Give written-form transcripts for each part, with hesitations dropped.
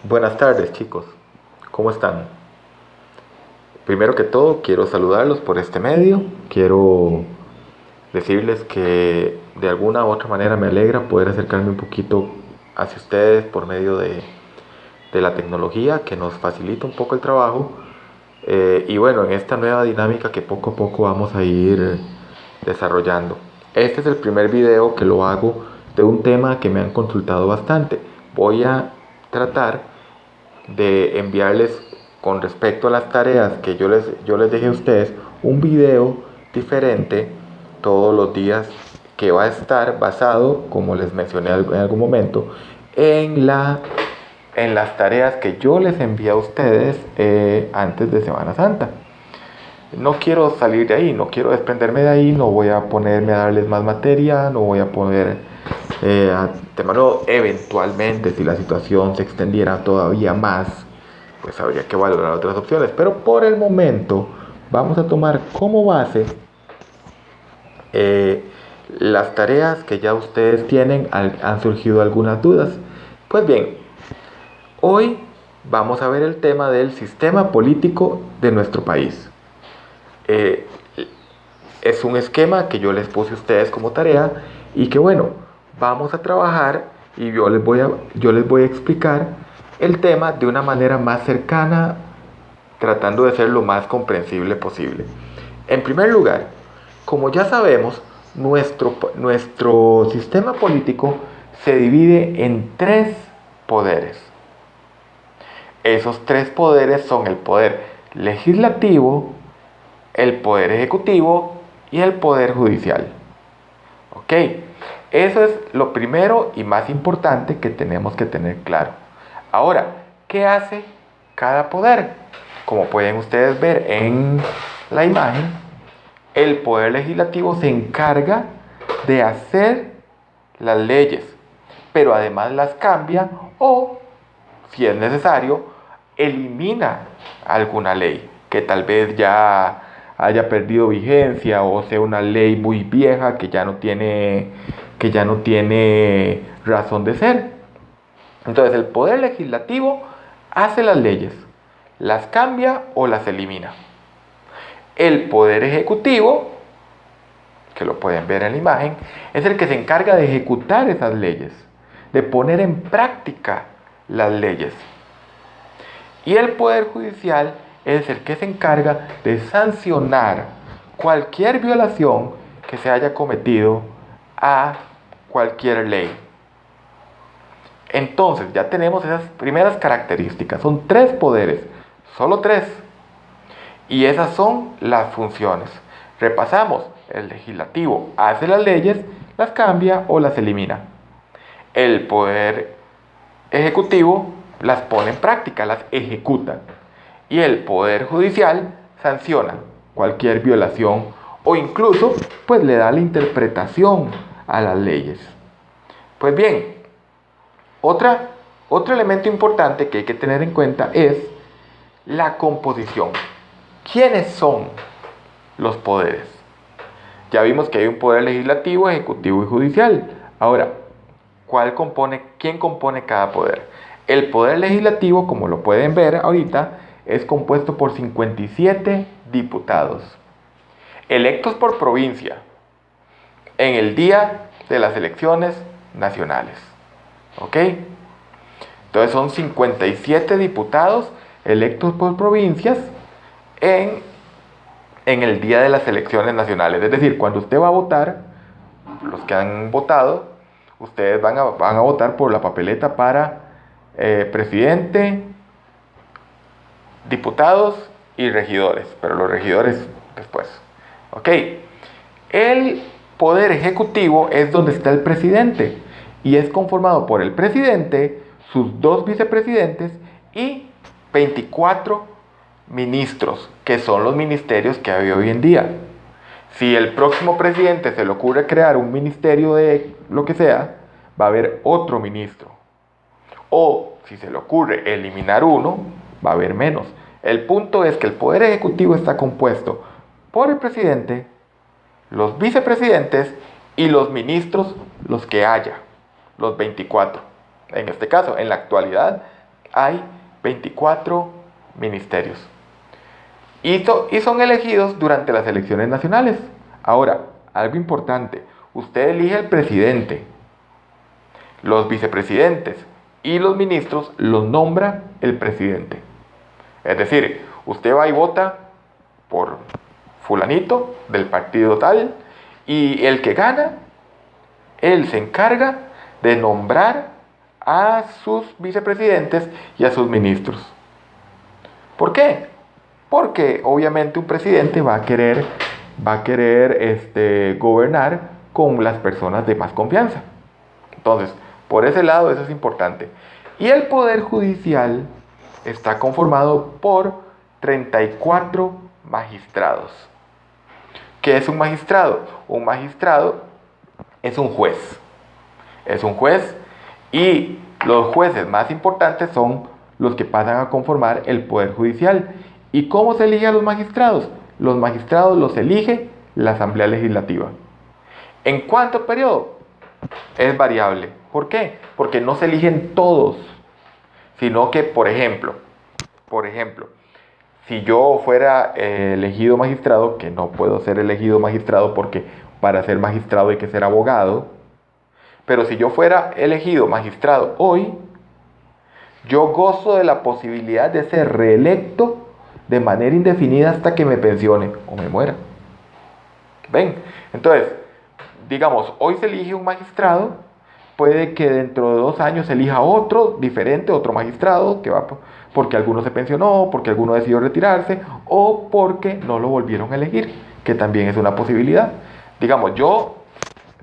Buenas tardes, chicos. ¿Cómo están? Primero que todo, quiero saludarlos por este medio. Quiero decirles que de alguna u otra manera me alegra poder acercarme un poquito hacia ustedes por medio de la tecnología que nos facilita un poco el trabajo. Y bueno, en esta nueva dinámica que poco a poco vamos a ir desarrollando. Este es el primer video que lo hago de un tema que me han consultado bastante. Voy a tratar de enviarles con respecto a las tareas que yo les dejé a ustedes un video diferente todos los días que va a estar basado, como les mencioné en algún momento, en, en las tareas que yo les envié a ustedes antes de Semana Santa. No quiero salir de ahí, no quiero desprenderme de ahí, no voy a ponerme a darles más materia, no voy a poner antemano, eventualmente si la situación se extendiera todavía más, pues habría que valorar otras opciones. Pero por el momento vamos a tomar como base eh, las tareas que ya ustedes tienen. Han surgido algunas dudas. Pues bien, hoy vamos a ver el tema del sistema político de nuestro país. Eh, es un esquema que yo les puse a ustedes como tarea y que bueno, vamos a trabajar y yo les voy a explicar el tema de una manera más cercana, tratando de ser lo más comprensible posible. En primer lugar, como ya sabemos, nuestro sistema político se divide en tres poderes. Esos tres poderes son el poder legislativo, el poder ejecutivo y el poder judicial. ¿Ok? Eso es lo primero y más importante que tenemos que tener claro. Ahora, ¿qué hace cada poder? Como pueden ustedes ver en la imagen, el poder legislativo se encarga de hacer las leyes, pero además las cambia o, si es necesario, elimina alguna ley que tal vez ya haya perdido vigencia o sea una ley muy vieja que ya no tiene razón de ser. Entonces el poder legislativo hace las leyes, las cambia o las elimina. El poder ejecutivo, que lo pueden ver en la imagen, es el que se encarga de ejecutar esas leyes, de poner en práctica las leyes. Y el poder judicial es el que se encarga de sancionar cualquier violación que se haya cometido a cualquier ley. Entonces ya tenemos esas primeras características. Son tres poderes, solo tres. Y esas son las funciones. Repasamos, el legislativo hace las leyes, las cambia o las elimina. El poder ejecutivo las pone en práctica, las ejecuta. Y el poder judicial sanciona cualquier violación o incluso pues le da la interpretación a las leyes. Pues bien, otro elemento importante que hay que tener en cuenta es la composición. ¿Quiénes son los poderes? Ya vimos que hay un poder legislativo, ejecutivo y judicial. Ahora, ¿quién compone cada poder? El poder legislativo, como lo pueden ver ahorita, es compuesto por 57 diputados, electos por provincia, en el día de las elecciones nacionales. ¿Ok? Entonces son 57 diputados electos por provincias en el día de las elecciones nacionales. Es decir, cuando usted va a votar, los que han votado, ustedes van a votar por la papeleta para presidente, diputados y regidores, pero los regidores después. ¿Ok? El poder ejecutivo es donde está el presidente y es conformado por el presidente, sus dos vicepresidentes y 24 ministros, que son los ministerios que hay hoy en día. Si el próximo presidente se le ocurre crear un ministerio de lo que sea, va a haber otro ministro. O si se le ocurre eliminar uno, va a haber menos. El punto es que el poder ejecutivo está compuesto por el presidente, los vicepresidentes y los ministros, los que haya, los 24. En este caso, en la actualidad, hay 24 ministerios. Y son elegidos durante las elecciones nacionales. Ahora, algo importante, usted elige el presidente, los vicepresidentes y los ministros los nombra el presidente. Es decir, usted va y vota por fulanito del partido tal, y el que gana, él se encarga de nombrar a sus vicepresidentes y a sus ministros. ¿Por qué? Porque obviamente un presidente va a querer gobernar con las personas de más confianza. Entonces, por ese lado eso es importante. Y el Poder Judicial está conformado por 34 magistrados. ¿Qué es un magistrado? Un magistrado es un juez. Es un juez, y los jueces más importantes son los que pasan a conformar el Poder Judicial. ¿Y cómo se eligen a los magistrados? Los magistrados los elige la Asamblea Legislativa. ¿En cuánto periodo? Es variable. ¿Por qué? Porque no se eligen todos, sino que, por ejemplo, si yo fuera elegido magistrado, que no puedo ser elegido magistrado porque para ser magistrado hay que ser abogado, pero si yo fuera elegido magistrado hoy, yo gozo de la posibilidad de ser reelecto de manera indefinida hasta que me pensione o me muera. ¿Ven? Entonces, digamos, hoy se elige un magistrado, puede que dentro de 2 años se elija otro diferente, otro magistrado, que va porque alguno se pensionó, porque alguno decidió retirarse, o porque no lo volvieron a elegir, que también es una posibilidad. Digamos, yo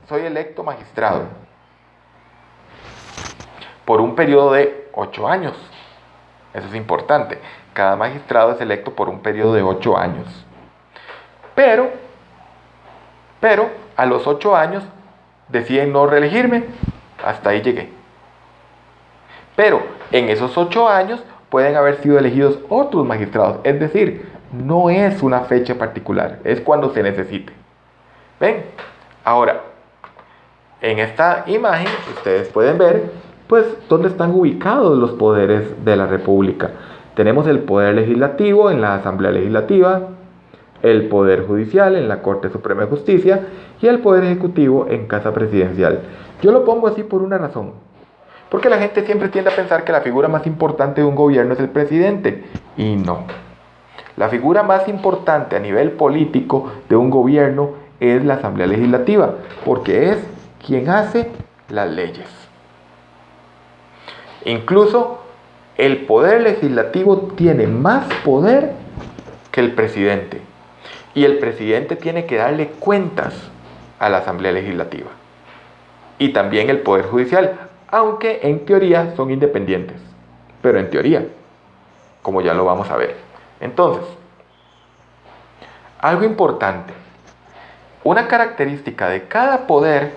soy electo magistrado por un periodo de 8 años. Eso es importante. Cada magistrado es electo por un periodo de 8 años. Pero a los 8 años deciden no reelegirme. Hasta ahí llegué. Pero en esos 8 años pueden haber sido elegidos otros magistrados. Es decir, no es una fecha particular, es cuando se necesite. ¿Ven? Ahora, en esta imagen ustedes pueden ver, pues, dónde están ubicados los poderes de la República. Tenemos el Poder Legislativo en la Asamblea Legislativa, el Poder Judicial en la Corte Suprema de Justicia y el Poder Ejecutivo en Casa Presidencial. Yo lo pongo así por una razón. Porque la gente siempre tiende a pensar que la figura más importante de un gobierno es el presidente. Y no. La figura más importante a nivel político de un gobierno es la Asamblea Legislativa, porque es quien hace las leyes. Incluso el Poder Legislativo tiene más poder que el presidente. Y el presidente tiene que darle cuentas a la Asamblea Legislativa. Y también el Poder Judicial, aunque en teoría son independientes. Pero en teoría, como ya lo vamos a ver. Entonces, algo importante. Una característica de cada poder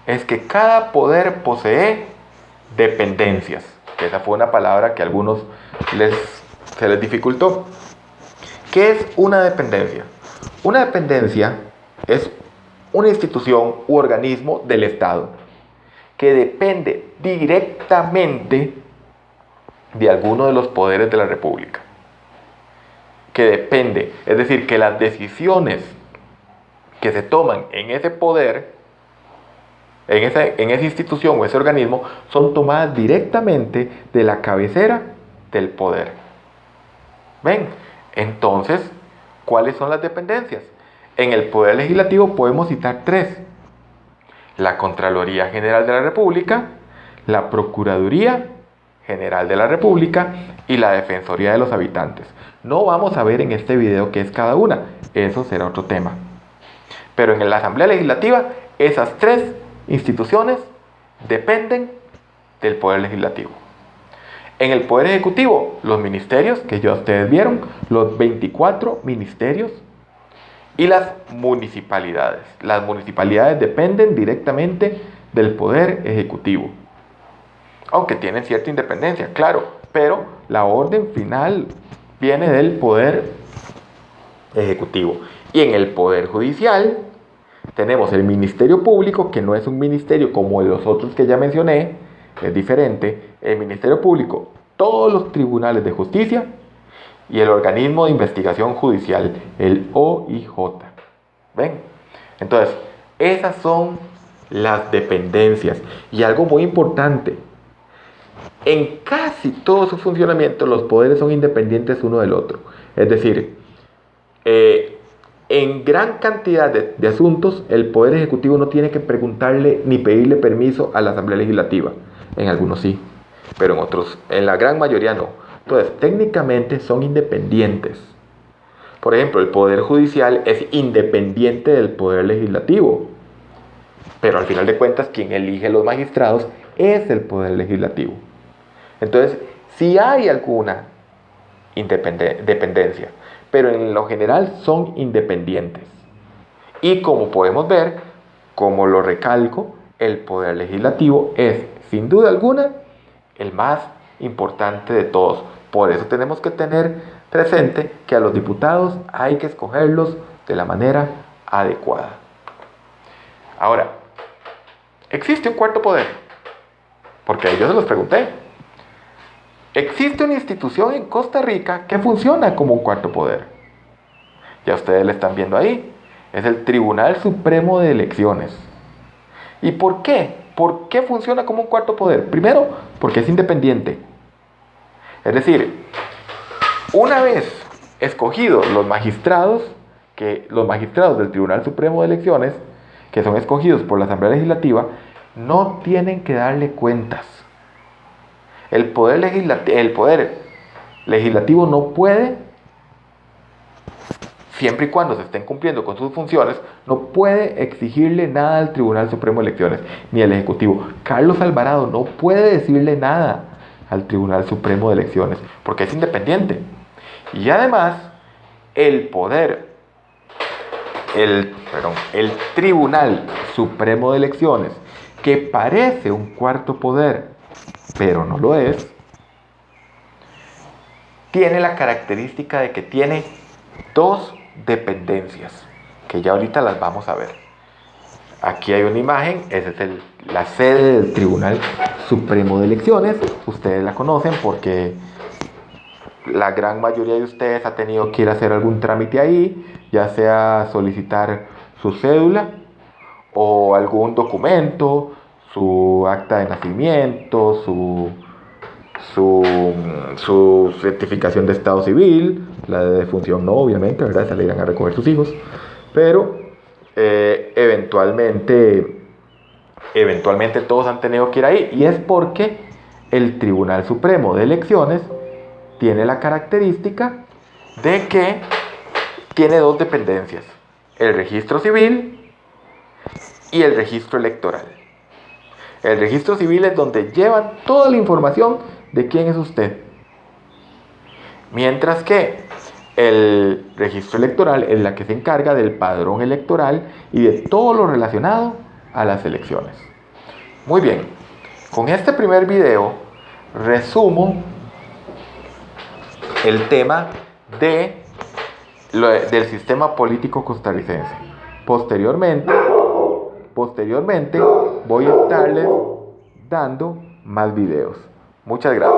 es que cada poder posee dependencias. Esa fue una palabra que a algunos se les dificultó. ¿Qué es una dependencia? Una dependencia es una institución u organismo del Estado que depende directamente de alguno de los poderes de la República. Que depende, es decir, que las decisiones que se toman en ese poder, en esa institución o ese organismo, son tomadas directamente de la cabecera del poder. ¿Ven? Entonces, ¿cuáles son las dependencias? En el Poder Legislativo podemos citar 3. La Contraloría General de la República, la Procuraduría General de la República y la Defensoría de los Habitantes. No vamos a ver en este video qué es cada una, eso será otro tema. Pero en la Asamblea Legislativa, esas 3 instituciones dependen del Poder Legislativo. En el Poder Ejecutivo, los ministerios, que ya ustedes vieron, los 24 ministerios y las municipalidades. Las municipalidades dependen directamente del Poder Ejecutivo. Aunque tienen cierta independencia, claro, pero la orden final viene del Poder Ejecutivo. Y en el Poder Judicial tenemos el Ministerio Público, que no es un ministerio como los otros que ya mencioné, es diferente. El Ministerio Público todos los tribunales de justicia y el organismo de investigación judicial, el OIJ. ¿Ven? Entonces, esas son las dependencias. Y algo muy importante, en casi todo su funcionamiento los poderes son independientes uno del otro. Es decir, en gran cantidad de asuntos el Poder Ejecutivo no tiene que preguntarle ni pedirle permiso a la Asamblea Legislativa. En algunos sí, pero en otros, en la gran mayoría no. Entonces, técnicamente son independientes. Por ejemplo, el Poder Judicial es independiente del Poder Legislativo. Pero al final de cuentas, quien elige los magistrados es el Poder Legislativo. Entonces, sí hay alguna dependencia, pero en lo general son independientes. Y como podemos ver, como lo recalco, el Poder Legislativo es, sin duda alguna, el más importante de todos. Por eso tenemos que tener presente que a los diputados hay que escogerlos de la manera adecuada. Ahora, ¿existe un cuarto poder? Porque yo se los pregunté. Existe una institución en Costa Rica que funciona como un cuarto poder. Ya ustedes lo están viendo ahí. Es el Tribunal Supremo de Elecciones. ¿Y por qué? ¿Por qué funciona como un cuarto poder? Primero, porque es independiente. Es decir, una vez escogidos los magistrados del Tribunal Supremo de Elecciones, que son escogidos por la Asamblea Legislativa, no tienen que darle cuentas. El poder legislativo no puede, siempre y cuando se estén cumpliendo con sus funciones, no puede exigirle nada al Tribunal Supremo de Elecciones, ni al Ejecutivo. Carlos Alvarado no puede decirle nada al Tribunal Supremo de Elecciones, porque es independiente. Y además, el Tribunal Supremo de Elecciones, que parece un cuarto poder, pero no lo es, tiene la característica de que tiene dos dependencias, que ya ahorita las vamos a ver. Aquí hay una imagen, esa es la sede del Tribunal Supremo de Elecciones. Ustedes la conocen porque la gran mayoría de ustedes ha tenido que ir a hacer algún trámite ahí, ya sea solicitar su cédula o algún documento, su acta de nacimiento, su certificación de estado civil, la de defunción no, obviamente, ¿verdad? Se le irán a recoger sus hijos, pero eventualmente todos han tenido que ir ahí, y es porque el Tribunal Supremo de Elecciones tiene la característica de que tiene dos dependencias: el registro civil y el registro electoral. El registro civil es donde llevan toda la información de quién es usted, mientras que el registro electoral es la que se encarga del padrón electoral y de todo lo relacionado a las elecciones. Muy bien, con este primer video resumo el tema del sistema político costarricense. Posteriormente voy a estarles dando más videos. Muchas gracias.